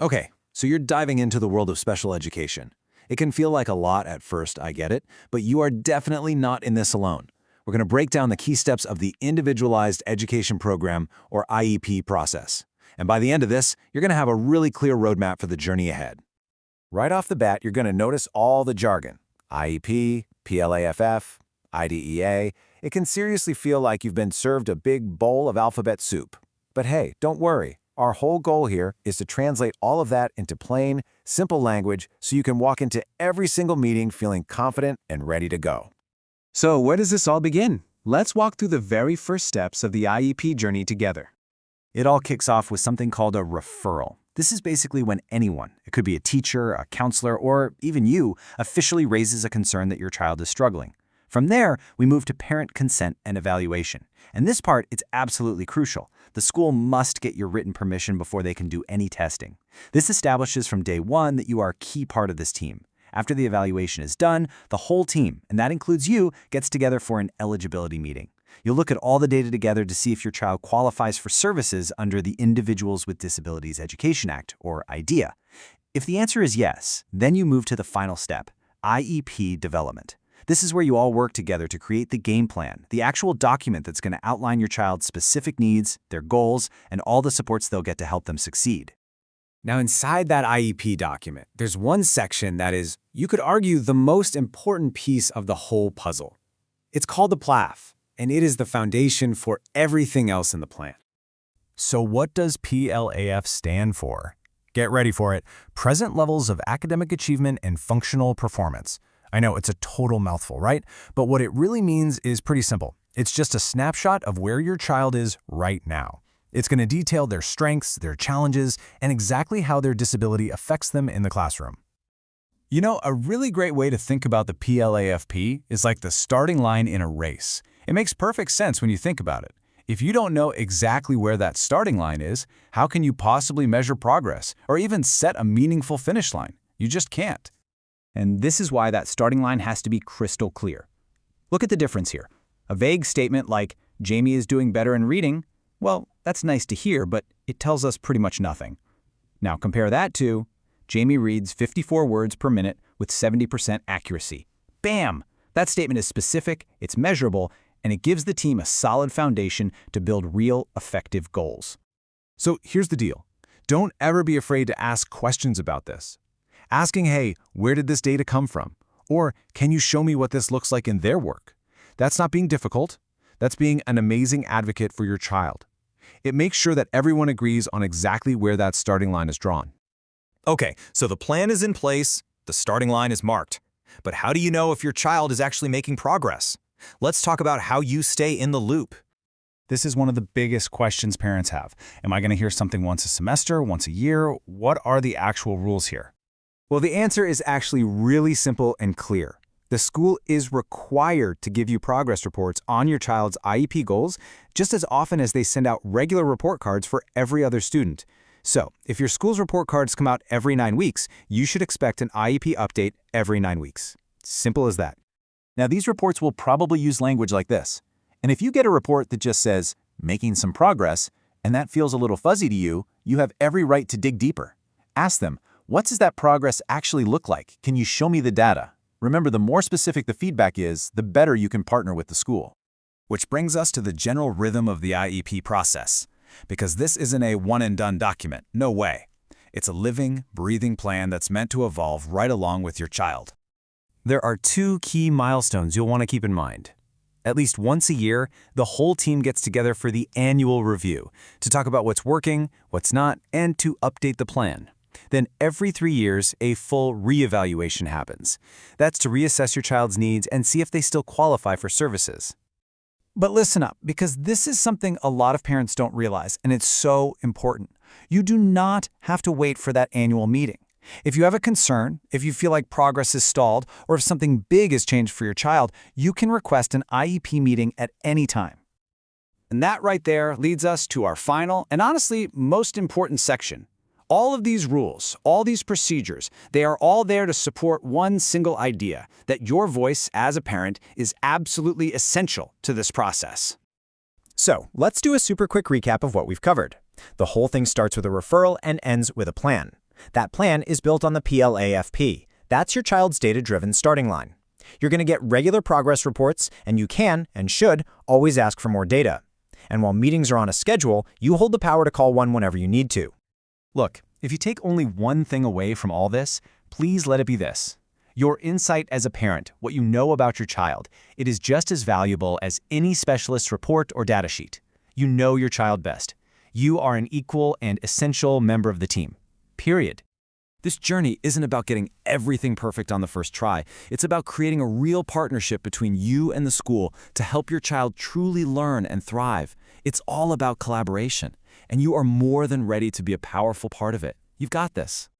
Okay, so you're diving into the world of special education. It can feel like a lot at first, I get it, but you are definitely not in this alone. We're going to break down the key steps of the Individualized Education Program, or IEP process. And by the end of this, you're going to have a really clear roadmap for the journey ahead. Right off the bat, you're going to notice all the jargon. IEP, PLAFF, IDEA. It can seriously feel like you've been served a big bowl of alphabet soup. But hey, don't worry. Our whole goal here is to translate all of that into plain, simple language so you can walk into every single meeting feeling confident and ready to go. So where does this all begin? Let's walk through the very first steps of the IEP journey together. It all kicks off with something called a referral. This is basically when anyone, it could be a teacher, a counselor, or even you, officially raises a concern that your child is struggling. From there, we move to parent consent and evaluation. And this part, it's absolutely crucial. The school must get your written permission before they can do any testing. This establishes from day one that you are a key part of this team. After the evaluation is done, the whole team, and that includes you, gets together for an eligibility meeting. You'll look at all the data together to see if your child qualifies for services under the Individuals with Disabilities Education Act, or IDEA. If the answer is yes, then you move to the final step, IEP development. This is where you all work together to create the game plan, the actual document that's going to outline your child's specific needs, their goals, and all the supports they'll get to help them succeed. Now inside that IEP document, there's one section that is, you could argue, the most important piece of the whole puzzle. It's called the PLAF, and it is the foundation for everything else in the plan. So what does PLAF stand for? Get ready for it. Present levels of academic achievement and functional performance. I know it's a total mouthful, right? But what it really means is pretty simple. It's just a snapshot of where your child is right now. It's going to detail their strengths, their challenges, and exactly how their disability affects them in the classroom. You know, a really great way to think about the PLAFP is like the starting line in a race. It makes perfect sense when you think about it. If you don't know exactly where that starting line is, how can you possibly measure progress or even set a meaningful finish line? You just can't. And this is why that starting line has to be crystal clear. Look at the difference here. A vague statement like, Jamie is doing better in reading, well, that's nice to hear, but it tells us pretty much nothing. Now compare that to, Jamie reads 54 words per minute with 70% accuracy. Bam! That statement is specific, it's measurable, and it gives the team a solid foundation to build real, effective goals. So here's the deal. Don't ever be afraid to ask questions about this. Asking, hey, where did this data come from? Or, can you show me what this looks like in their work? That's not being difficult. That's being an amazing advocate for your child. It makes sure that everyone agrees on exactly where that starting line is drawn. Okay, so the plan is in place, the starting line is marked. But how do you know if your child is actually making progress? Let's talk about how you stay in the loop. This is one of the biggest questions parents have. Am I going to hear something once a semester, once a year? What are the actual rules here? Well, the answer is actually really simple and clear. The school is required to give you progress reports on your child's IEP goals just as often as they send out regular report cards for every other student. So, if your school's report cards come out every 9 weeks, you should expect an IEP update every 9 weeks. Simple as that. Now, these reports will probably use language like this. And if you get a report that just says, making some progress, and that feels a little fuzzy to you, you have every right to dig deeper. Ask them, what does that progress actually look like? Can you show me the data? Remember, the more specific the feedback is, the better you can partner with the school. Which brings us to the general rhythm of the IEP process. Because this isn't a one-and-done document, no way. It's a living, breathing plan that's meant to evolve right along with your child. There are 2 key milestones you'll want to keep in mind. At least once a year, the whole team gets together for the annual review to talk about what's working, what's not, and to update the plan. Then every 3 years, a full reevaluation happens. That's to reassess your child's needs and see if they still qualify for services. But listen up, because this is something a lot of parents don't realize, and it's so important. You do not have to wait for that annual meeting. If you have a concern, if you feel like progress is stalled, or if something big has changed for your child, you can request an IEP meeting at any time. And that right there leads us to our final and honestly most important section. All of these rules, all these procedures, they are all there to support one single idea, that your voice as a parent is absolutely essential to this process. So, let's do a super quick recap of what we've covered. The whole thing starts with a referral and ends with a plan. That plan is built on the PLAFP. That's your child's data-driven starting line. You're going to get regular progress reports, and you can, and should, always ask for more data. And while meetings are on a schedule, you hold the power to call one whenever you need to. Look, if you take only one thing away from all this, please let it be this. Your insight as a parent, what you know about your child, it is just as valuable as any specialist's report or data sheet. You know your child best. You are an equal and essential member of the team. Period. This journey isn't about getting everything perfect on the first try. It's about creating a real partnership between you and the school to help your child truly learn and thrive. It's all about collaboration, and you are more than ready to be a powerful part of it. You've got this.